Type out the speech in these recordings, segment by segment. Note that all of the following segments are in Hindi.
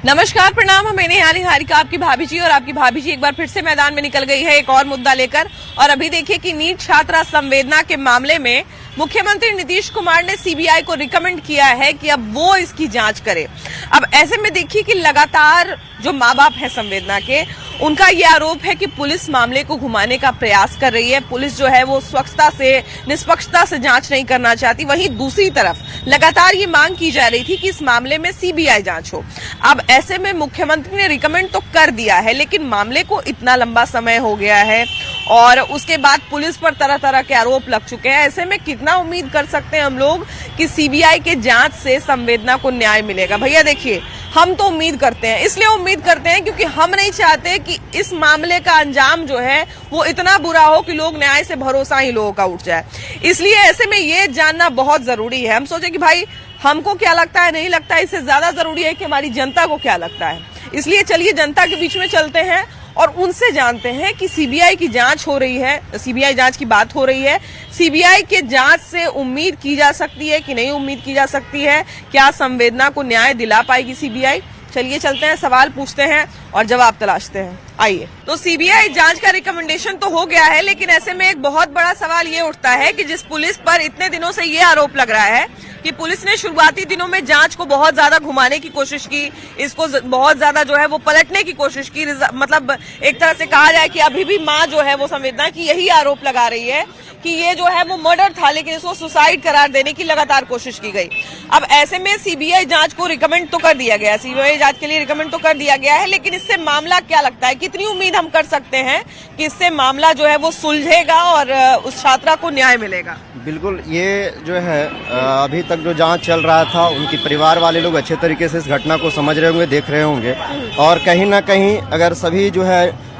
नमस्कार, प्रणाम। मैं नेहाली हारिका, आपकी भाभी जी। और आपकी भाभी जी एक बार फिर से मैदान में निकल गई है एक और मुद्दा लेकर। और अभी देखिए कि नीट छात्रा संवेदना के मामले में मुख्यमंत्री नीतीश कुमार ने सीबीआई को रिकमेंड किया है कि अब वो इसकी जांच करे। अब ऐसे में देखिए कि लगातार जो माँ बाप है संवेदना के, उनका ये आरोप है कि पुलिस मामले को घुमाने का प्रयास कर रही है। पुलिस जो है वो स्वच्छता से, निष्पक्षता से जांच नहीं करना चाहती। वहीं दूसरी तरफ लगातार ये मांग की जा रही थी कि इस मामले में सीबीआई जांच हो। अब ऐसे में मुख्यमंत्री ने रिकमेंड तो कर दिया है, लेकिन मामले को इतना लंबा समय हो गया है और उसके बाद पुलिस पर तरह तरह के आरोप लग चुके हैं। ऐसे में कितना उम्मीद कर सकते हैं हम लोग कि सीबीआई के जांच से संवेदना को न्याय मिलेगा? भैया देखिए, हम तो उम्मीद करते हैं, इसलिए उम्मीद करते हैं क्योंकि हम नहीं चाहते कि इस मामले का अंजाम जो है वो इतना बुरा हो कि लोग न्याय से भरोसा ही लोगों का उठ जाए। इसलिए ऐसे में ये जानना बहुत जरूरी है। हम सोचे कि भाई हमको क्या लगता है, नहीं लगता है, इससे ज्यादा जरूरी है कि हमारी जनता को क्या लगता है। इसलिए चलिए जनता के बीच में चलते हैं और उनसे जानते हैं कि सीबीआई की जांच हो रही है, सीबीआई जांच की बात हो रही है। सीबीआई के जांच से उम्मीद की जा सकती है कि नहीं उम्मीद की जा सकती है? क्या संवेदना को न्याय दिला पाएगी सीबीआई? चलिए चलते हैं, सवाल पूछते हैं और जवाब तलाशते हैं। आइए। तो सीबीआई जांच का रिकमेंडेशन तो हो गया है, लेकिन ऐसे में एक बहुत बड़ा सवाल ये उठता है कि जिस पुलिस पर इतने दिनों से ये आरोप लग रहा है कि पुलिस ने शुरुआती दिनों में जांच को बहुत ज्यादा घुमाने की कोशिश की, इसको बहुत ज्यादा जो है वो पलटने की कोशिश की। मतलब एक तरह से कहा जाए कि अभी भी माँ जो है वो संवेदना की यही आरोप लगा रही है कि ये जो है वो मर्डर था, लेकिन इसको सुसाइड करार देने की लगातार कोशिश की गई। अब ऐसे में सीबीआई जांच को रिकमेंड तो कर दिया गया, सीबीआई जांच के लिए रिकमेंड तो कर दिया गया है, लेकिन इससे मामला क्या लगता है, कितनी उम्मीद हम कर सकते हैं कि इससे मामला जो है वो सुलझेगा और उस छात्रा को न्याय मिलेगा? बिल्कुल, ये जो है अभी तक जो जांच चल रहा था, उनके परिवार वाले लोग अच्छे तरीके से इस घटना को समझ रहे होंगे, देख रहे होंगे। और कहीं ना कहीं अगर सभी जो है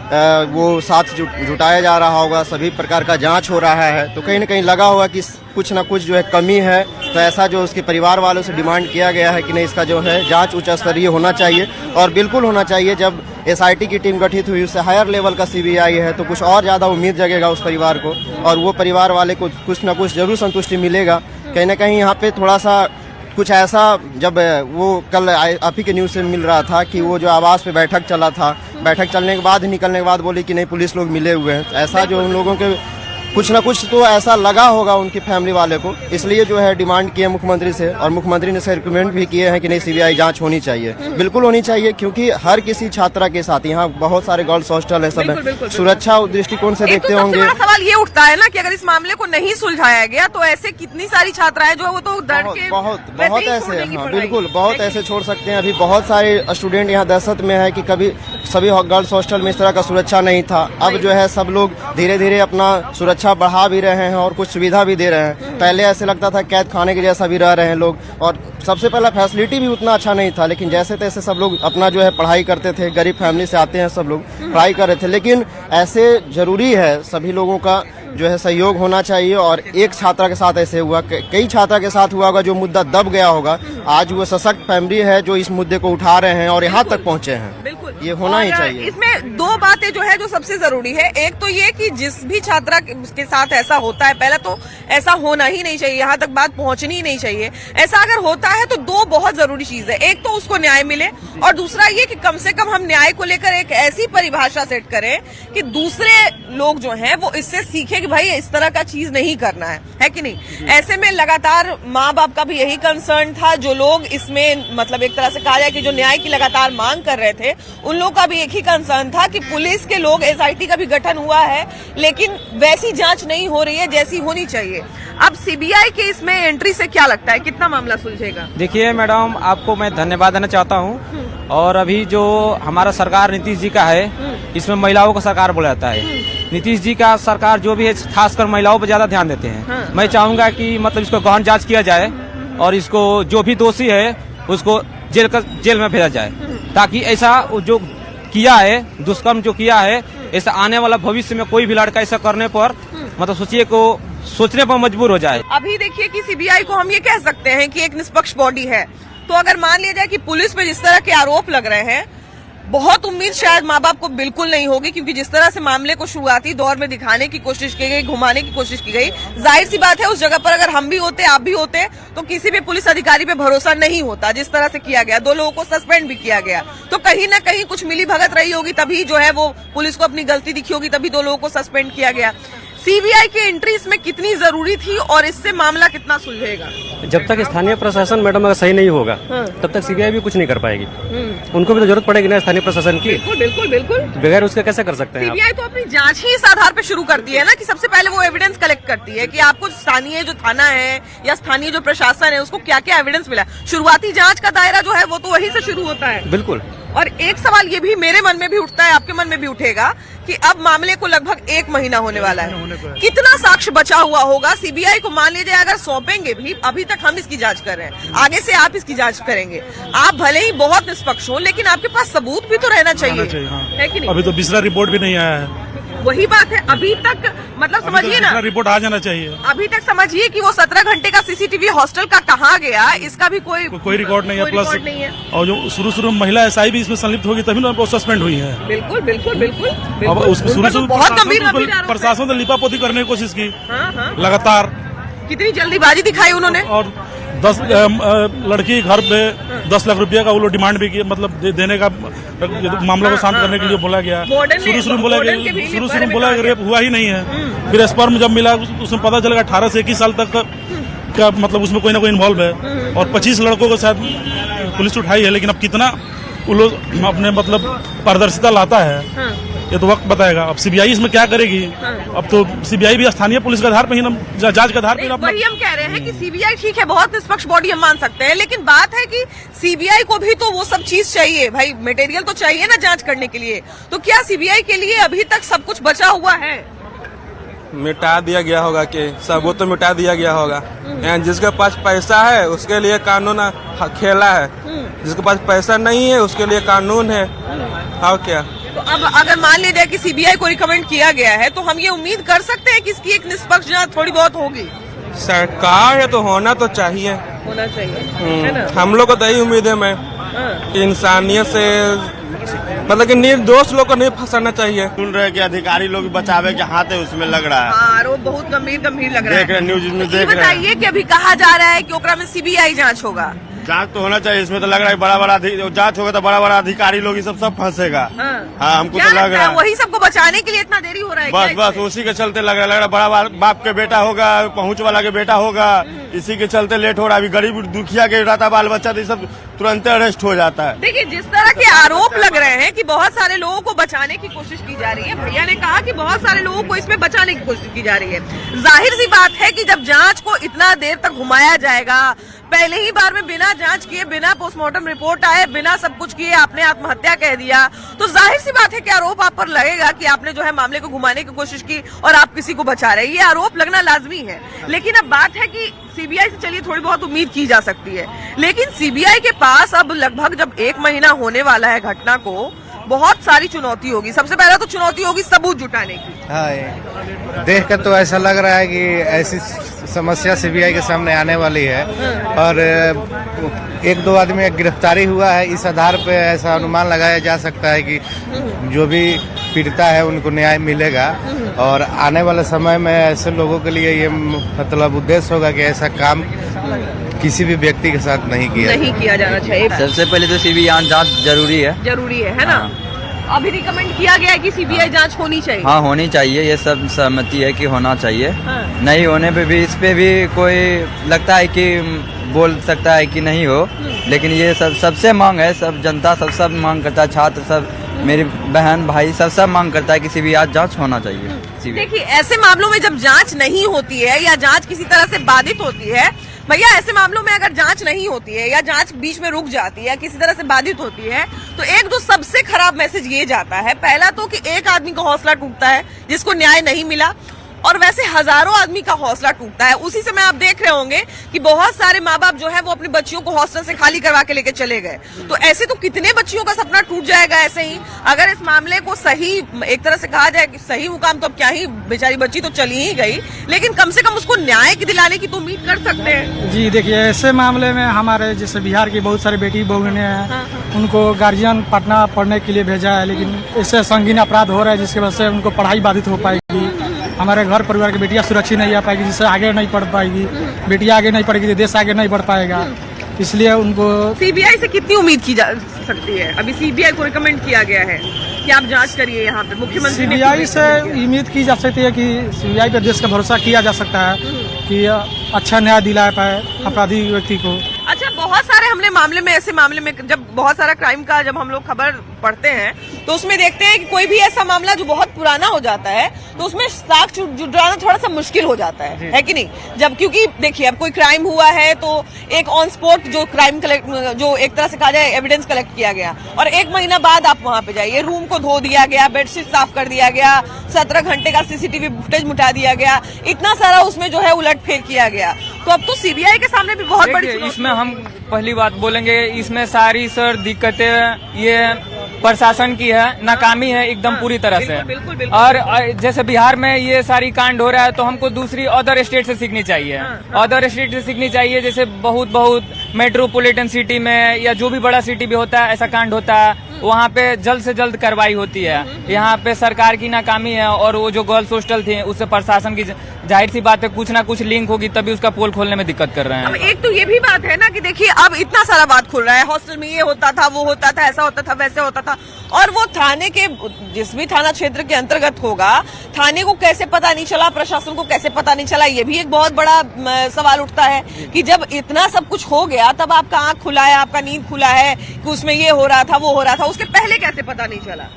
वो साथ जुटाया जा रहा होगा, सभी प्रकार का जांच हो रहा है, तो कहीं ना कहीं लगा होगा कि कुछ ना कुछ जो है कमी है। तो ऐसा जो उसके परिवार वालों से डिमांड किया गया है कि नहीं, इसका जो है जांच उच्च स्तरीय होना चाहिए और बिल्कुल होना चाहिए। जब एसआईटी की टीम गठित हुई, उससे हायर लेवल का सीबीआई है, तो कुछ और ज़्यादा उम्मीद जगेगा उस परिवार को और वो परिवार वाले को कुछ ना कुछ जरूर संतुष्टि मिलेगा। कहीं ना कहीं यहाँ पे थोड़ा सा कुछ ऐसा, जब वो कल आप ही के न्यूज़ से मिल रहा था कि वो जो आवास पे बैठक चला था, बैठक चलने के बाद निकलने के बाद बोले कि नहीं पुलिस लोग मिले हुए हैं। ऐसा जो उन लोगों के कुछ ना कुछ तो ऐसा लगा होगा उनकी फैमिली वाले को, इसलिए जो है डिमांड किए मुख्यमंत्री से, और मुख्यमंत्री ने रिकमेंड भी किए हैं कि नहीं सीबीआई जांच होनी चाहिए। बिल्कुल होनी चाहिए, क्योंकि हर किसी छात्रा के साथ, यहाँ बहुत सारे गर्ल्स हॉस्टल है, सब है, सुरक्षा दृष्टिकोण से देखते होंगे। सवाल ये उठता है ना कि अगर इस मामले को नहीं सुलझाया गया तो ऐसे कितनी सारी छात्राएं जो वो तो डर के बहुत ऐसे, हाँ बिल्कुल, बहुत ऐसे छोड़ सकते हैं। अभी बहुत सारे स्टूडेंट यहाँ दहशत में है कि कभी सभी गर्ल्स हॉस्टल में इस तरह का सुरक्षा नहीं था। अब जो है सब लोग धीरे धीरे अपना सुरक्षा बढ़ा भी रहे हैं और कुछ सुविधा भी दे रहे हैं। पहले ऐसे लगता था कैद खाने के जैसा भी रह रहे हैं लोग, और सबसे पहला फैसिलिटी भी उतना अच्छा नहीं था, लेकिन जैसे तैसे सब लोग अपना जो है पढ़ाई करते थे। गरीब फैमिली से आते हैं सब लोग, पढ़ाई कर रहे थे। लेकिन ऐसे जरूरी है, सभी लोगों का जो है सहयोग होना चाहिए। और एक छात्रा के साथ ऐसे हुआ, कई छात्रा के साथ हुआ होगा जो मुद्दा दब गया होगा। आज वो सशक्त फैमिली है जो इस मुद्दे को उठा रहे हैं और यहाँ तक पहुँचे हैं। ये होना ही चाहिए। इसमें दो बातें जो है जो सबसे जरूरी है, एक तो ये कि जिस भी छात्रा के साथ ऐसा होता है, पहले तो ऐसा होना ही नहीं चाहिए, यहाँ तक बात पहुँचनी ही नहीं चाहिए। ऐसा अगर होता है तो दो बहुत जरूरी चीज है, एक तो उसको न्याय मिले और दूसरा ये कि कम से कम हम न्याय को लेकर एक ऐसी परिभाषा सेट करें कि दूसरे लोग जो हैं वो इससे सीखे कि भाई इस तरह का चीज नहीं करना है कि नहीं। ऐसे में लगातार माँ बाप का भी यही कंसर्न था, जो लोग इसमें मतलब एक तरह से कहा जाए कि जो न्याय की लगातार मांग कर रहे थे, उन लोगों का भी एक ही कंसर्न था कि पुलिस के लोग, एसआईटी का भी गठन हुआ है, लेकिन वैसी जांच नहीं हो रही है जैसी होनी चाहिए। अब सीबीआई के इसमें एंट्री से क्या लगता है, कितना मामला सुलझेगा? देखिए मैडम, आपको मैं धन्यवाद देना चाहता हूँ। और अभी जो हमारा सरकार नीतीश जी का है, इसमें महिलाओं का सरकार बोला जाता है। नीतीश जी का सरकार जो भी है खासकर महिलाओं पर ज्यादा ध्यान देते हैं। मैं चाहूंगा कि मतलब इसको गहन जांच किया जाए और इसको जो भी दोषी है उसको जेल में भेजा जाए, ताकि ऐसा जो किया है, दुष्कर्म जो किया है, ऐसा आने वाला भविष्य में कोई भी लड़का ऐसा करने पर मतलब सोचने पर मजबूर हो जाए। अभी देखिए कि सीबीआई को हम ये कह सकते हैं कि एक निष्पक्ष बॉडी है, तो अगर मान लिया जाए कि पुलिस पे जिस तरह के आरोप लग रहे हैं, बहुत उम्मीद शायद माँ बाप को बिल्कुल नहीं होगी, क्योंकि जिस तरह से मामले को शुरुआती दौर में दिखाने की कोशिश की गई, घुमाने की कोशिश की गई, जाहिर सी बात है उस जगह पर अगर हम भी होते, आप भी होते, तो किसी भी पुलिस अधिकारी पे भरोसा नहीं होता। जिस तरह से किया गया, 2 लोगों को सस्पेंड भी किया गया, तो कहीं ना कहीं कुछ मिली भगत रही होगी, तभी जो है वो पुलिस को अपनी गलती दिखी होगी, तभी 2 लोगों को सस्पेंड किया गया। सीबीआई की एंट्री इसमें कितनी जरूरी थी और इससे मामला कितना सुलझेगा? जब तक स्थानीय प्रशासन मैडम अगर सही नहीं होगा तब तक सीबीआई भी कुछ नहीं कर पाएगी। उनको भी तो जरूरत पड़ेगी ना स्थानीय प्रशासन की। बिल्कुल बिल्कुल बिल्कुल। बगैर उसके कैसे कर सकते हैं आप? सीबीआई तो अपनी जांच ही इस आधार पे शुरू करती है ना, कि सबसे पहले वो एविडेंस कलेक्ट करती है कि आपको स्थानीय जो थाना है या स्थानीय जो प्रशासन है उसको क्या क्या एविडेंस मिला। शुरुआती जांच का दायरा जो है वो तो वहीं से शुरू होता है। बिल्कुल। और एक सवाल ये भी मेरे मन में भी उठता है, आपके मन में भी उठेगा, कि अब मामले को लगभग 1 महीना होने वाला है, कितना साक्ष्य बचा हुआ होगा? सीबीआई को मान लीजिए अगर सौंपेंगे भी, अभी तक हम इसकी जांच कर रहे हैं, आगे से आप इसकी जांच करेंगे, आप भले ही बहुत निष्पक्ष हो, लेकिन आपके पास सबूत भी तो रहना चाहिए, हाँ। है कि नहीं? अभी तो बिस्रा रिपोर्ट भी नहीं आया है। वही बात है, अभी तक मतलब समझिए ना, रिपोर्ट आ जाना चाहिए। अभी तक समझिए कि वो 17 घंटे का सीसीटीवी हॉस्टल का कहाँ गया, इसका भी कोई रिकॉर्ड नहीं है। प्लस नहीं है। और जो शुरू में महिला एसआई भी इसमें संलिप्त होगी तभी ना वो सस्पेंड हुई है। बिल्कुल बिल्कुल बिल्कुल। अब उसमें शुरू बहुत गंभीर प्रशासन ने लिपापोती करने की कोशिश की हाँ। लगातार। कितनी जल्दीबाजी दिखाई उन्होंने। और 10 लड़की घर पे 10 लाख रुपया का वो लोग डिमांड भी किया, मतलब देने का मामला को शांत करने के लिए बोला गया। शुरू में बोला कि रेप हुआ ही नहीं है। फिर स्पर्म जब मिला उसमें पता चलेगा 18 से 21 साल तक का मतलब उसमें कोई ना कोई इन्वॉल्व है। और 25 लड़कों को शायद पुलिस उठाई है, लेकिन अब कितना वो लोग अपने मतलब पारदर्शिता लाता है ये तो वक्त बताएगा। अब सीबीआई इसमें क्या करेगी? अब तो सीबीआई भी स्थानीय पुलिस के आधार पर ही ना, जांच के आधार पर। वही हम कह रहे हैं कि सीबीआई ठीक है, बहुत निष्पक्ष बॉडी हम मान सकते हैं, लेकिन बात है कि सीबीआई को भी तो वो सब चीज चाहिए भाई, मटेरियल तो चाहिए ना जांच करने के लिए। तो क्या सीबीआई के लिए अभी तक सब कुछ बचा हुआ है? मिटा दिया गया होगा कि सबूत तो मिटा दिया गया होगा। जिसके पास पैसा है उसके लिए कानून खेला है, जिसके पास पैसा नहीं है उसके लिए कानून है। और क्या? तो अब अगर मान लीजिए कि सीबीआई को रिकमेंड किया गया है, तो हम ये उम्मीद कर सकते हैं कि इसकी एक निष्पक्ष जांच थोड़ी बहुत होगी। सरकार है तो होना तो चाहिए, होना चाहिए, है ना? हम लोग को तो यही उम्मीद है मैं कि इंसानियत से मतलब कि निर्दोष लोग को नहीं फंसाना चाहिए। सुन रहे कि अधिकारी लोग बचावे के हाथ है उसमें लग रहा है। आरोप बहुत गंभीर लग रहा है। देख रहे न्यूज में ये बताइए कि अभी कहा जा रहा है कि ओकरा में सीबीआई जांच होगा। जांच तो होना चाहिए, इसमें तो लग रहा है बड़ा जांच होगा तो बड़ा अधिकारी लोग सब फंसेगा। हाँ हमको तो लग रहा है वही सबको बचाने के लिए इतना देरी हो रहा है। बस उसी के चलते लग रहा है बड़ा बाप के बेटा होगा, पहुंच वाला के बेटा होगा, इसी के चलते लेट हो रहा है। अभी गरीब दुखिया के रहता बाल बच्चा तो सब तुरंत अरेस्ट हो जाता है। देखिए जिस तरह के आरोप लग रहे हैं कि बहुत सारे लोगों को बचाने की कोशिश की जा रही है, भैया ने कहा कि बहुत सारे लोगों को इसमें बचाने की कोशिश की जा रही है। जाहिर सी बात है कि जब जांच को इतना देर तक घुमाया जाएगा, पहले ही बार में बिना जांच किए, बिना पोस्टमार्टम रिपोर्ट आए, बिना सब कुछ किए आपने आत्महत्या कह दिया, तो जाहिर सी बात है कि आरोप आप पर लगेगा कि आपने जो है मामले को घुमाने की कोशिश की और आप किसी को बचा रहे हैं। ये आरोप लगना लाजमी है। लेकिन अब बात है कि सीबीआई से चलिए थोड़ी बहुत उम्मीद की जा सकती है, लेकिन सीबीआई के पास अब लगभग जब 1 महीना होने वाला है घटना को, बहुत सारी चुनौती होगी। सबसे पहला तो चुनौती होगी सबूत जुटाने की। हाँ, देख कर तो ऐसा लग रहा है कि ऐसी समस्या सीबीआई के सामने आने वाली है और 1-2 आदमी की गिरफ्तारी हुआ है। इस आधार पे ऐसा अनुमान लगाया जा सकता है कि जो भी पीड़िता है उनको न्याय मिलेगा और आने वाले समय में ऐसे लोगों के लिए ये मतलब उद्देश्य होगा कि ऐसा काम किसी भी व्यक्ति के साथ नहीं किया जाना चाहिए। सबसे पहले तो सीबीआई जांच जरूरी है ना? अभी रिकमेंड किया गया है कि सीबीआई जांच होनी चाहिए। हाँ होनी चाहिए, ये सब सहमति है कि होना चाहिए। नहीं होने पे भी इस पे भी कोई लगता है कि बोल सकता है कि नहीं हो, लेकिन ये सबसे मांग है, सब जनता सब मांग करता है, छात्र सब, मेरी बहन भाई सब मांग करता है कि सीबीआई जांच होना चाहिए। देखिए ऐसे मामलों में जब जांच नहीं होती है या जांच किसी तरह से बाधित होती है, भैया ऐसे मामलों में अगर जांच नहीं होती है या जांच बीच में रुक जाती है या किसी तरह से बाधित होती है, तो एक जो सबसे खराब मैसेज ये जाता है, पहला तो कि एक आदमी का हौसला टूटता है जिसको न्याय नहीं मिला, और वैसे हजारों आदमी का हौसला टूटता है। उसी समय आप देख रहे होंगे कि बहुत सारे माँ बाप जो है वो अपनी बच्चियों को हॉस्टल से खाली करवा के लेके चले गए। तो ऐसे तो कितने बच्चियों का सपना टूट जाएगा ऐसे ही। अगर इस मामले को सही एक तरह से कहा जाए कि सही मुकाम, तो अब क्या ही, बेचारी बच्ची तो चली ही गई, लेकिन कम से कम उसको न्याय दिलाने की तो उम्मीद कर सकते हैं। जी देखिए, ऐसे मामले में हमारे जैसे बिहार की बहुत सारी बेटी बहुने हैं, उनको गार्जियन पटना पढ़ने के लिए भेजा है, लेकिन इससे संगीन अपराध हो रहा है जिसकी वजह से उनको पढ़ाई बाधित हो पाएगी। हमारे घर परिवार की बेटियां सुरक्षित नहीं आ पाएगी, जिससे आगे नहीं पढ़ पाएगी। बेटियां आगे नहीं पढ़ेगी तो देश आगे नहीं बढ़ पाएगा। इसलिए उनको सीबीआई से कितनी उम्मीद की जा सकती है? अभी सीबीआई को रिकमेंड किया गया है कि आप जांच करिए। यहाँ पे मुख्यमंत्री ने सीबीआई से उम्मीद की जा सकती है कि सीबीआई पे देश का भरोसा किया जा सकता है कि अच्छा न्याय दिला पाए अपराधी व्यक्ति को। अच्छा, बहुत सारे हमने मामले में, ऐसे मामले में जब बहुत सारा क्राइम का जब हम लोग खबर पढ़ते हैं तो उसमें देखते हैं कि कोई भी ऐसा मामला जो बहुत पुराना हो जाता है तो उसमें साक्ष्य जुटाना थोड़ा सा मुश्किल हो जाता है कि नहीं? जब क्योंकि देखिए अब कोई क्राइम हुआ है तो एक ऑन स्पॉट जो क्राइम जो एक तरह से कहा जाए एविडेंस कलेक्ट किया गया, और 1 महीना बाद आप वहां पे जाइए, रूम को धो दिया गया, बेडशीट साफ कर दिया गया, 17 घंटे का सीसीटीवी फुटेज मिटा दिया गया, इतना सारा उसमें जो है उलटफेर किया गया। तो अब तो सीबीआई के सामने भी बहुत बड़ी इसमें हम पहली बात बोलेंगे, इसमें सारी सर दिक्कतें ये प्रशासन की है, नाकामी है एकदम पूरी तरह से। बिल्कुल। और जैसे बिहार में ये सारी कांड हो रहा है तो हमको दूसरी अदर स्टेट से सीखनी चाहिए। अदर स्टेट से सीखनी चाहिए, जैसे बहुत मेट्रोपॉलिटन सिटी में या जो भी बड़ा सिटी भी होता है ऐसा कांड होता है, वहाँ पे जल्द से जल्द कार्रवाई होती है। यहाँ पे सरकार की नाकामी है, और वो जो गर्ल्स हॉस्टल थी उससे प्रशासन की जाहिर सी बात है कुछ ना कुछ लिंक होगी, तभी उसका पोल खोलने में दिक्कत कर रहे हैं। अब एक तो ये भी बात है ना कि देखिए अब इतना सारा बात खुल रहा है, हॉस्टल में ये होता था, वो होता था, ऐसा होता था, वैसे होता था, और वो थाने के जिस भी थाना क्षेत्र के अंतर्गत होगा, थाने को कैसे पता नहीं चला, प्रशासन को कैसे पता नहीं चला, ये भी एक बहुत बड़ा सवाल उठता है कि जब इतना सब कुछ हो गया तब आपका आंख खुला है, आपका नींद खुला है कि उसमें ये हो रहा था, वो हो रहा था, उसके पहले कैसे पता नहीं चला?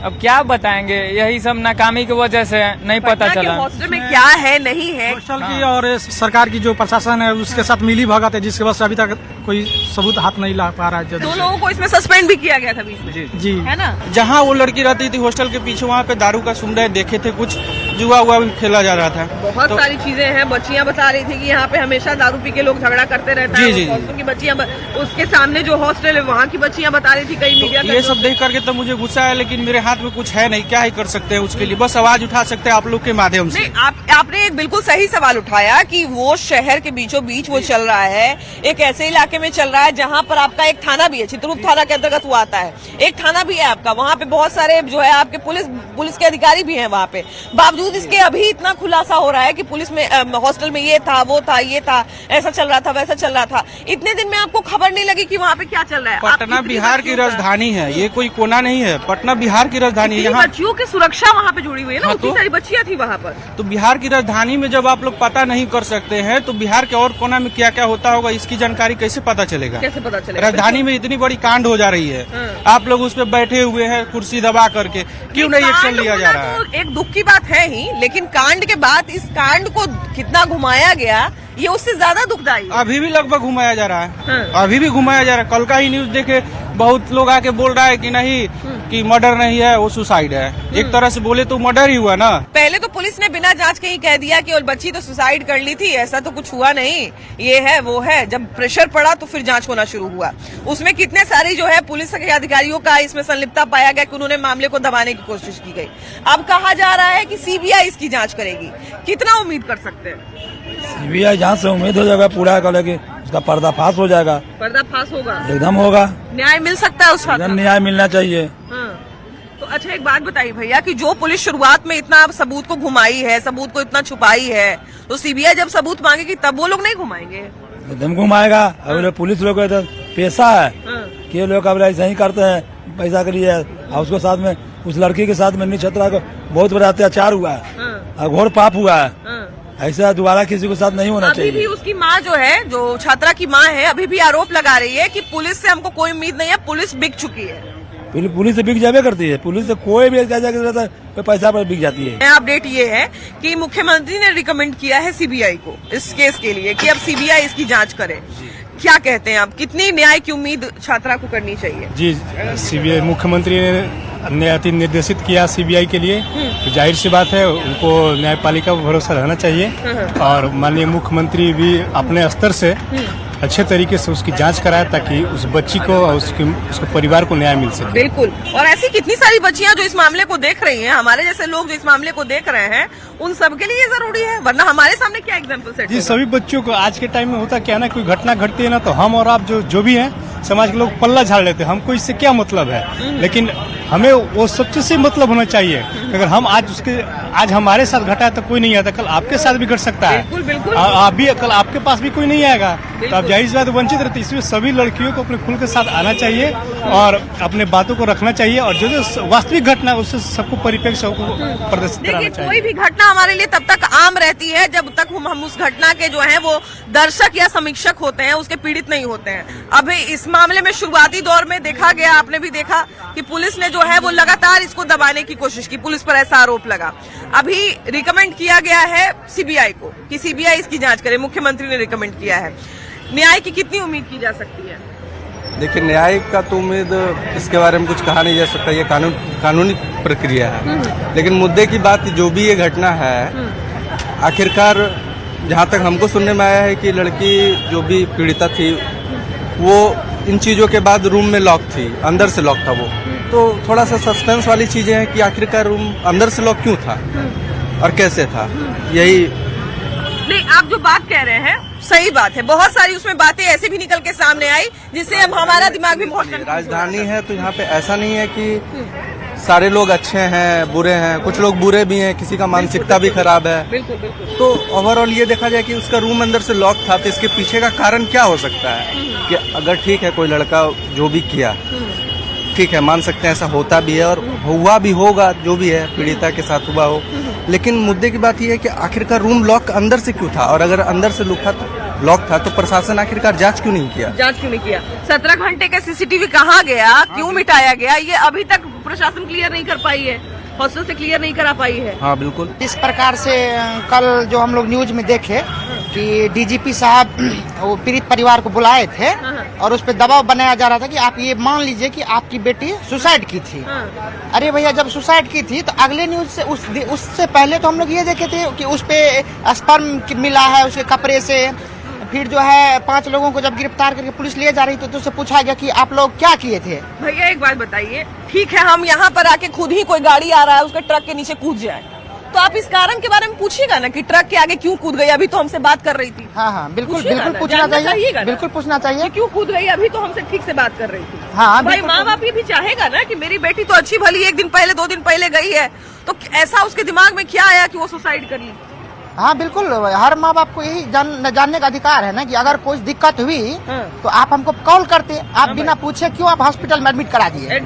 अब क्या बताएंगे, यही सब नाकामी की वजह से नहीं पता चला। हॉस्टल में क्या है नहीं है, हॉस्टल की और सरकार की जो प्रशासन है उसके साथ मिली भगत है, जिसकी वजह से अभी तक कोई सबूत हाथ नहीं ला पा रहा है। 2 लोगों को इसमें सस्पेंड भी किया गया था बीच में, जी है ना? जहाँ वो लड़की रहती थी हॉस्टल के पीछे, वहाँ पे दारू का सुंडा देखे थे, कुछ जुआ हुआ भी खेला जा रहा था। बहुत सारी चीजें हैं। बच्चियां बता रही थी कि यहाँ पे हमेशा दारू पी के लोग झगड़ा करते रहते हैं। हॉस्टल की बच्चियां, उसके सामने जो हॉस्टल है वहाँ की बच्चियां बता रही थी, कई मीडिया ये सब देख करके तो मुझे गुस्सा है, लेकिन मेरे हाथ में कुछ है नहीं, क्या ही कर सकते हैं उसके लिए, बस आवाज उठा सकते हैं आप लोग के माध्यम से। आपने एक बिल्कुल सही सवाल उठाया कि वो शहर के बीचों बीच वो चल रहा है, एक ऐसे इलाके में चल रहा है जहाँ पर आपका एक थाना भी है, चित्रकूट थाना के अंतर्गत वो आता है, एक थाना भी है आपका, वहाँ पे बहुत सारे जो है आपके पुलिस के अधिकारी भी हैं वहाँ पे। बावजूद इसके अभी इतना खुलासा हो रहा है कि पुलिस में हॉस्टल में ये था, वो था, ये था, ऐसा चल रहा था, वैसा चल रहा था। इतने दिन में आपको खबर नहीं लगी कि वहाँ पे क्या चल रहा है? पटना बिहार की राजधानी है, ये कोई कोना नहीं है, पटना बिहार की राजधानी है। यहाँ बच्चियों की सुरक्षा वहाँ पे जुड़ी हुई है ना, उतनी सारी बच्चियां थी वहाँ पर। तो बिहार की राजधानी में जब आप लोग पता नहीं कर सकते हैं तो बिहार के और कोना में क्या क्या होता होगा, इसकी जानकारी कैसे पता चलेगा? कैसे पता चलेगा? राजधानी में इतनी बड़ी कांड हो जा रही है, आप लोग उस पर बैठे हुए हैं कुर्सी दबा करके, क्यों नहीं एक्शन लिया जा रहा है? एक दुख की बात है ही, लेकिन कांड के बाद इस कांड को कितना घुमाया गया ये उससे ज्यादा दुखदायी। अभी भी लगभग घुमाया जा रहा है, अभी भी घुमाया जा रहा है। कल का ही न्यूज देखे बहुत लोग आके बोल रहा है कि नहीं, कि मर्डर नहीं है, वो सुसाइड है। एक तरह से बोले तो मर्डर ही हुआ ना। पहले तो पुलिस ने बिना जांच के ही कह दिया कि और बच्ची तो सुसाइड कर ली थी, ऐसा तो कुछ हुआ नहीं, ये है वो है। जब प्रेशर पड़ा तो फिर जांच होना शुरू हुआ, उसमें कितने सारी जो है पुलिस के अधिकारियों का इसमें संलिप्तता पाया गया कि उन्होंने मामले को दबाने की कोशिश की गई। अब कहा जा रहा है कि सीबीआई इसकी जांच करेगी, कितना उम्मीद कर सकते हैं? सीबीआई जांच से उम्मीद हो जाएगा पूरा कर कि उसका पर्दाफाश हो जाएगा। पर्दाफाश होगा, एकदम होगा, न्याय मिल सकता है, उसका न्याय मिलना चाहिए। तो अच्छा एक बात बताइए भैया कि जो पुलिस शुरुआत में इतना सबूत को घुमाई है, सबूत को इतना छुपाई है, तो सीबीआई जब सबूत मांगेगी तब वो लोग नहीं घुमाएंगे? एकदम घुमाएगा। अब पुलिस लोग का पैसा है कि ये लोग अब ऐसा ही करते हैं पैसा के लिए, और उसके साथ में उस लड़की के साथ में नी छत्रा को बहुत बड़ा अत्याचार हुआ है और घोर पाप हुआ है। ऐसा दोबारा किसी के साथ नहीं होना चाहिए। अभी भी उसकी माँ जो है, जो छात्रा की माँ है, अभी भी आरोप लगा रही है कि पुलिस से हमको कोई उम्मीद नहीं है, पुलिस बिक चुकी है। पुलिस से बिक जावे करती है, पुलिस से कोई भी पैसा पर बिक जाती है। अपडेट ये है कि मुख्यमंत्री ने रिकमेंड किया है सीबीआई को इस केस के लिए कि अब सीबीआई इसकी जांच करे। क्या कहते हैं आप, कितनी न्याय की उम्मीद छात्रा को करनी चाहिए? जी, सीबीआई मुख्यमंत्री ने निर्देशित किया सीबीआई के लिए, तो जाहिर सी बात है उनको न्यायपालिका पर भरोसा रहना चाहिए और माननीय मुख्यमंत्री भी अपने स्तर से अच्छे तरीके से उसकी जांच कराए ताकि उस बच्ची को और उसके परिवार को न्याय मिल सके। बिल्कुल। और ऐसी कितनी सारी बच्चियां जो इस मामले को देख रही हैं, हमारे जैसे लोग जो इस मामले को देख रहे हैं, उन सबके लिए ये जरूरी है, वरना हमारे सामने क्या एग्जाम्पल सेट जी सभी बच्चों को आज के टाइम में होता क्या है ना, कोई घटना घटती है ना तो हम और आप जो भी हैं समाज के लोग पल्ला झाड़ लेते हैं, हमको इससे क्या मतलब है। लेकिन हमें वो सब चीज से मतलब होना चाहिए। अगर हम आज हमारे साथ घटा है तो कोई नहीं आता, कल आपके साथ भी घट सकता है। बिल्कुल बिल्कुल। आप भी कल आपके पास भी कोई नहीं आएगा, तो आप जाहिर सी बात वंचित रहते। इसमें सभी लड़कियों को अपने खुल के साथ आना चाहिए और अपने बातों को रखना चाहिए और जो वास्तविक घटना उससे सबको परिप्रेक्ष्य प्रदर्शित कराना चाहिए। कोई भी घटना हमारे लिए तब तक आम रहती है जब तक हम उस घटना के जो है वो दर्शक या समीक्षक होते हैं, उसके पीड़ित नहीं होते हैं। अभी इस मामले में शुरुआती दौर में देखा गया, आपने भी देखा कि पुलिस ने जो है वो लगातार इसको दबाने की कोशिश की, पुलिस पर ऐसा आरोप लगा। अभी रिकमेंड किया गया है सीबीआई को कि सीबीआई इसकी जांच करे, मुख्यमंत्री ने रिकमेंड किया है। न्याय की कितनी उम्मीद की जा सकती है? देखिए, न्याय का तो उम्मीद इसके बारे में कुछ कहा नहीं जा सकता, ये कानूनी प्रक्रिया है। लेकिन मुद्दे की बात जो भी ये घटना है, आखिरकार जहाँ तक हमको सुनने में आया है कि लड़की जो भी पीड़िता थी वो इन चीज़ों के बाद रूम में लॉक थी, अंदर से लॉक था वो, तो थोड़ा सा सस्पेंस वाली चीज़ें हैं कि आखिरकार रूम अंदर से लॉक क्यों था और कैसे था। यही नहीं, आप जो बात कह रहे हैं सही बात है, बहुत सारी उसमें बातें ऐसे भी निकल के सामने आई जिससे अब हमारा दिमाग भी बहुत राजधानी है, तो यहाँ पे ऐसा नहीं है कि सारे लोग अच्छे हैं बुरे हैं, कुछ लोग बुरे भी हैं, किसी का मानसिकता भी खराब है। बिल्कुल बिल्कुल। तो ओवरऑल ये देखा जाए कि उसका रूम अंदर से लॉक था, तो इसके पीछे का कारण क्या हो सकता है कि अगर ठीक है कोई लड़का जो भी किया, ठीक है मान सकते हैं ऐसा होता भी है और हुआ भी होगा, जो भी है पीड़िता के साथ हुआ हो, लेकिन मुद्दे की बात यह है कि आखिरकार रूम लॉक अंदर से क्यों था, और अगर अंदर से लॉक था तो प्रशासन आखिरकार जांच क्यों नहीं किया? 17 घंटे का सीसीटीवी कहाँ गया, क्यों मिटाया गया, ये अभी तक प्रशासन क्लियर नहीं कर पाई है, हॉस्टल से क्लियर नहीं करा पाई है। हाँ बिल्कुल। इस प्रकार से कल जो हम लोग न्यूज में देखे कि डीजीपी साहब वो पीड़ित परिवार को बुलाए थे और उस पर दबाव बनाया जा रहा था कि आप ये मान लीजिए कि आपकी बेटी सुसाइड की थी। अरे भैया, जब सुसाइड की थी तो अगले न्यूज से उससे पहले तो हम लोग ये देखे थे कि उस पे स्पर्म मिला है उसके कपड़े से। फिर जो है 5 लोगों को जब गिरफ्तार करके पुलिस ले जा रही थी तो उससे पूछा गया कि आप लोग क्या किए थे। भैया एक बात बताइए, ठीक है हम यहाँ पर आके खुद ही कोई गाड़ी आ रहा है उसके ट्रक के नीचे कूद जाए, तो आप इस कारण के बारे में पूछिएगा ना कि ट्रक के आगे क्यों कूद गई। अभी तो हमसे बात कर रही थी। हाँ बिल्कुल बिल्कुल पूछना चाहिए, बिल्कुल पूछना चाहिए क्यों कूद गई, अभी तो हमसे ठीक से बात कर रही थी। हाँ भाई माँ बाप ये भी चाहेगा ना कि मेरी बेटी तो अच्छी भली 1 दिन पहले 2 दिन पहले गई है, तो ऐसा उसके दिमाग में क्या आया कि वो सुसाइड कर ली। हाँ बिल्कुल, हर माँ बाप को यही जानने का अधिकार है ना कि अगर कोई दिक्कत हुई तो आप हमको कॉल करते, आप बिना पूछे क्यों आप हॉस्पिटल में एडमिट करा दिए।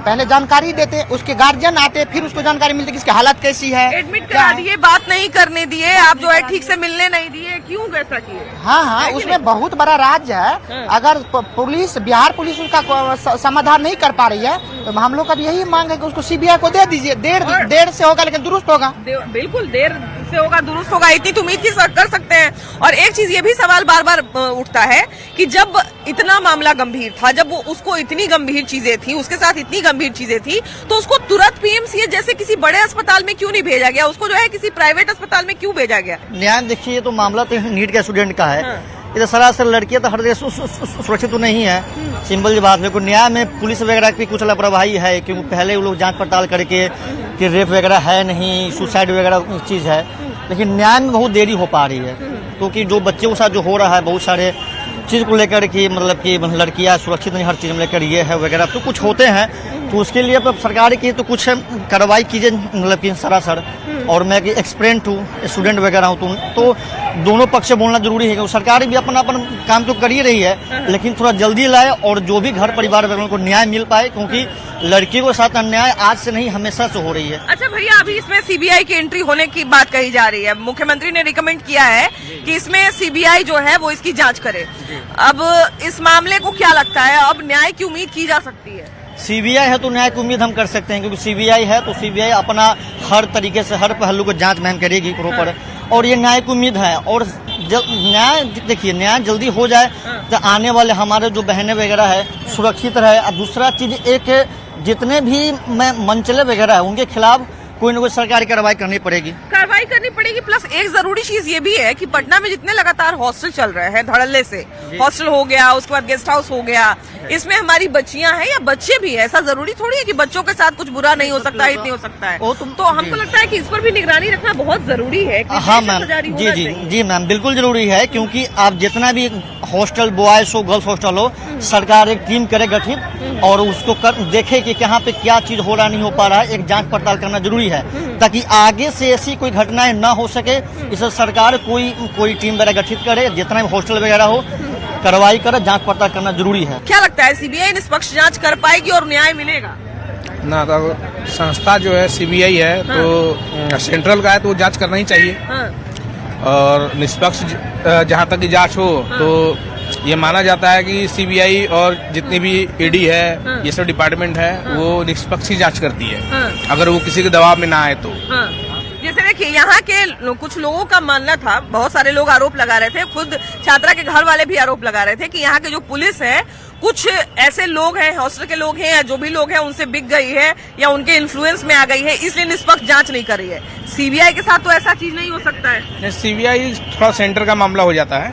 पहले जानकारी देते, उसके गार्जियन आते, फिर उसको जानकारी मिलती कि इसकी हालत कैसी है। एडमिट करा दिए, बात नहीं करने दिए, आप जो है ठीक से मिलने नहीं दिए, क्यों ऐसा किए। हाँ, उसमें बहुत बड़ा राज्य है। अगर पुलिस, बिहार पुलिस उसका समाधान नहीं कर पा रही है तो हम लोग का यही मांग है कि उसको सीबीआई को दे दीजिए। देर से होगा लेकिन दुरुस्त होगा। बिल्कुल देर से होगा, दुरुस्त होगा, इतनी तो उम्मीद कर सकते हैं। और एक चीज ये भी सवाल बार बार उठता है कि जब इतना मामला गंभीर था, जब वो उसको इतनी गंभीर चीजें थी, उसके साथ इतनी गंभीर चीजें थी, तो उसको तुरंत पीएमसीएच जैसे किसी बड़े अस्पताल में क्यों नहीं भेजा गया, उसको जो है किसी प्राइवेट अस्पताल में क्यों भेजा गया। न्याय देखिए, तो मामला तो नीट के स्टूडेंट का है। ये तो सरासर लड़कियां तो हर जगह सुरक्षित तो नहीं है, सिंपल सी बात है। को न्याय में पुलिस वगैरह की कुछ लापरवाही है, क्योंकि पहले वो लोग जांच पड़ताल करके कि रेप वगैरह है नहीं, सुसाइड वगैरह चीज है, लेकिन न्याय में बहुत देरी हो पा रही है। क्योंकि जो बच्चों के साथ जो हो रहा है, बहुत सारे चीज को लेकर कि मतलब कि लड़कियां सुरक्षित नहीं, हर चीज में लेकर ये है वगैरह तो कुछ होते हैं, तो उसके लिए सरकार की तो कुछ कार्रवाई कीजिए, मतलब कि सरासर। और मैं कि एक्सपीरियंस हूँ, स्टूडेंट वगैरह हूँ, तो दोनों पक्ष से बोलना जरूरी है। सरकार भी अपना काम तो कर ही रही है, लेकिन थोड़ा जल्दी लाए और जो भी घर परिवार वालों को न्याय मिल पाए, क्योंकि लड़की के साथ अन्याय आज से नहीं हमेशा से हो रही है। अच्छा भैया, अभी इसमें सीबीआई की एंट्री होने की बात कही जा रही है, मुख्यमंत्री ने रिकमेंड किया है कि इसमें सीबीआई जो है वो इसकी जांच करे। अब इस मामले को क्या लगता है, अब न्याय की उम्मीद की जा सकती है? सीबीआई है तो न्याय की उम्मीद हम कर सकते हैं, क्योंकि सीबीआई है तो सीबीआई अपना हर तरीके से हर पहलू को जांच महम करेगी प्रॉपर, और ये न्याय की उम्मीद है। और न्याय देखिए, न्याय जल्दी हो जाए तो आने वाले हमारे जो बहनें वगैरह है सुरक्षित रहे। और दूसरा चीज एक जितने भी मंचले वगैरह है उनके खिलाफ कोई न कोई सरकारी कार्रवाई करनी पड़ेगी। कार्रवाई करनी पड़ेगी। प्लस एक जरूरी चीज ये भी है कि पटना में जितने लगातार हॉस्टल चल रहे हैं धड़ल्ले से, हॉस्टल हो गया, उसके बाद गेस्ट हाउस हो गया, इसमें हमारी बच्चियां हैं या बच्चे भी है। ऐसा जरूरी थोड़ी है कि बच्चों के साथ कुछ बुरा नहीं हो सकता है, इतनी हो सकता है। तो हमको लगता है कि इस पर भी निगरानी रखना बहुत जरूरी है। हाँ मैम, जी मैम, बिल्कुल जरूरी है, क्योंकि आप जितना भी हॉस्टल बॉयज हो, गर्ल्स हॉस्टल हो, सरकार एक टीम करे गठित और उसको देखे कि यहाँ पे क्या चीज हो रहा नहीं हो पा रहा है, एक जांच पड़ताल करना जरूरी है ताकि आगे से ऐसी कोई घटनाएं ना हो सके। इसे सरकार कोई टीम वगैरह गठित करे, जितना भी हॉस्टल वगैरह हो कार्रवाई करे, जांच पड़ताल करना जरूरी है। क्या लगता है सीबीआई निष्पक्ष जांच कर पाएगी और न्याय मिलेगा? ना तो संस्था जो है सीबीआई है तो सेंट्रल का है तो जांच करना ही चाहिए और निष्पक्ष जहाँ तक की जांच हो तो ये माना जाता है कि सीबीआई और जितनी भी ईडी है, ये सब डिपार्टमेंट है, वो निष्पक्ष ही जांच करती है अगर वो किसी के दबाव में ना आए तो। जैसे देखिए यहाँ के कुछ लोगों का मानना था, बहुत सारे लोग आरोप लगा रहे थे, खुद छात्रा के घर वाले भी आरोप लगा रहे थे कि यहाँ के जो पुलिस है कुछ ऐसे लोग हैं, हॉस्टल के लोग हैं या जो भी लोग हैं उनसे बिक गई है या उनके इन्फ्लुएंस में आ गई है, इसलिए निष्पक्ष जांच नहीं कर रही है। सीबीआई के साथ तो ऐसा चीज नहीं हो सकता है। सीबीआई थोड़ा सेंटर का मामला हो जाता है,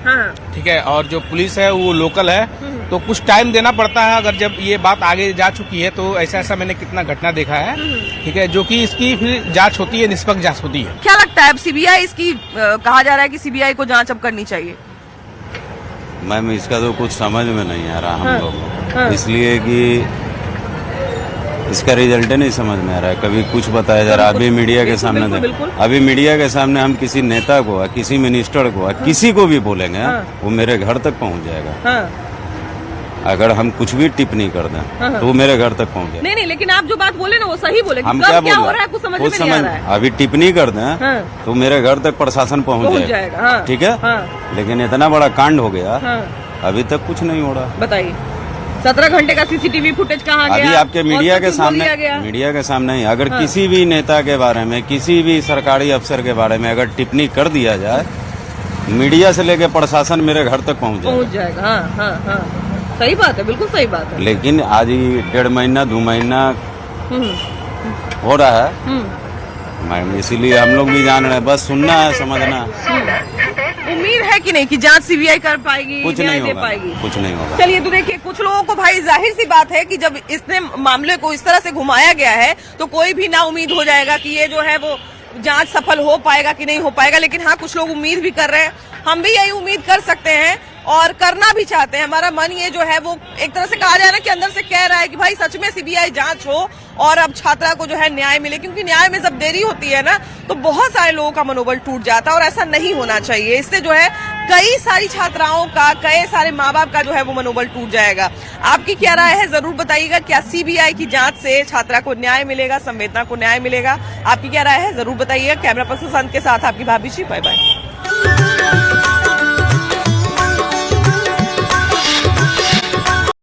ठीक है, और जो पुलिस है वो लोकल है तो कुछ टाइम देना पड़ता है। अगर जब ये बात आगे जा चुकी है तो ऐसा मैंने कितना घटना देखा है, ठीक है, जो कि इसकी फिर जांच होती है, निष्पक्ष जांच होती है। क्या लगता है अब सीबीआई इसकी कहा जा रहा है कि सीबीआई को जांच अब करनी चाहिए? मैम इसका तो कुछ समझ में नहीं आ रहा हम लोग को, इसलिए कि इसका रिजल्ट नहीं समझ में आ रहा है। कभी कुछ बताया जा रहा है, अभी मीडिया के सामने अभी मीडिया के सामने हम किसी नेता को, किसी मिनिस्टर को, किसी को भी बोलेंगे वो मेरे घर तक पहुंच जाएगा। अगर हम कुछ भी टिप्पणी कर दें तो वो मेरे घर तक पहुंच जाएगा। नहीं, लेकिन आप जो बात बोले ना वो सही बोले। हम क्या बोल रहे हैं कुछ समझ में नहीं आ रहा है। अभी टिप्पणी कर दें तो मेरे घर तक प्रशासन पहुंच जाएगा, ठीक है। लेकिन इतना बड़ा कांड हो गया, अभी तक कुछ नहीं हो रहा। बताइए 17 घंटे का सीसीटीवी फुटेज कहाँ गया? अभी आपके मीडिया के सामने ही अगर किसी भी नेता के बारे में, किसी भी सरकारी अफसर के बारे में अगर टिप्पणी कर दिया जाए, मीडिया से लेकर प्रशासन मेरे घर तक पहुंच जाएगा। हाँ, सही बात है, बिल्कुल सही बात है। लेकिन आज ही 1.5 महीना 2 महीना हो रहा है मैम, इसीलिए हम लोग भी जान रहे हैं, बस सुनना है, समझना। उम्मीद है कि नहीं कि जांच सीबीआई कर पाएगी, कुछ नहीं होगा, कुछ नहीं होगा। चलिए तो देखिए, कुछ लोगों को भाई जाहिर सी बात है कि जब इसने मामले को इस तरह से घुमाया गया है तो कोई भी ना उम्मीद हो जाएगा कि ये जो है वो जांच सफल हो पाएगा कि नहीं हो पाएगा। लेकिन हाँ, कुछ लोग उम्मीद भी कर रहे हैं, हम भी यही उम्मीद कर सकते हैं और करना भी चाहते हैं। हमारा मन ये जो है वो एक तरह से कहा जाए ना कि अंदर से कह रहा है कि भाई सच में सीबीआई जांच हो और अब छात्रा को जो है न्याय मिले, क्योंकि न्याय में जब देरी होती है ना तो बहुत सारे लोगों का मनोबल टूट जाता है और ऐसा नहीं होना चाहिए। इससे जो है कई सारी छात्राओं का, कई सारे माँ बाप का जो है वो मनोबल टूट जाएगा। आपकी क्या राय है जरूर बताइएगा। क्या सीबीआई की जांच से छात्रा को न्याय मिलेगा, संवेदना को न्याय मिलेगा? आपकी क्या राय है जरूर बताइएगा। कैमरा पर्सन संत के साथ आपकी भाभी जी, बाय बाय।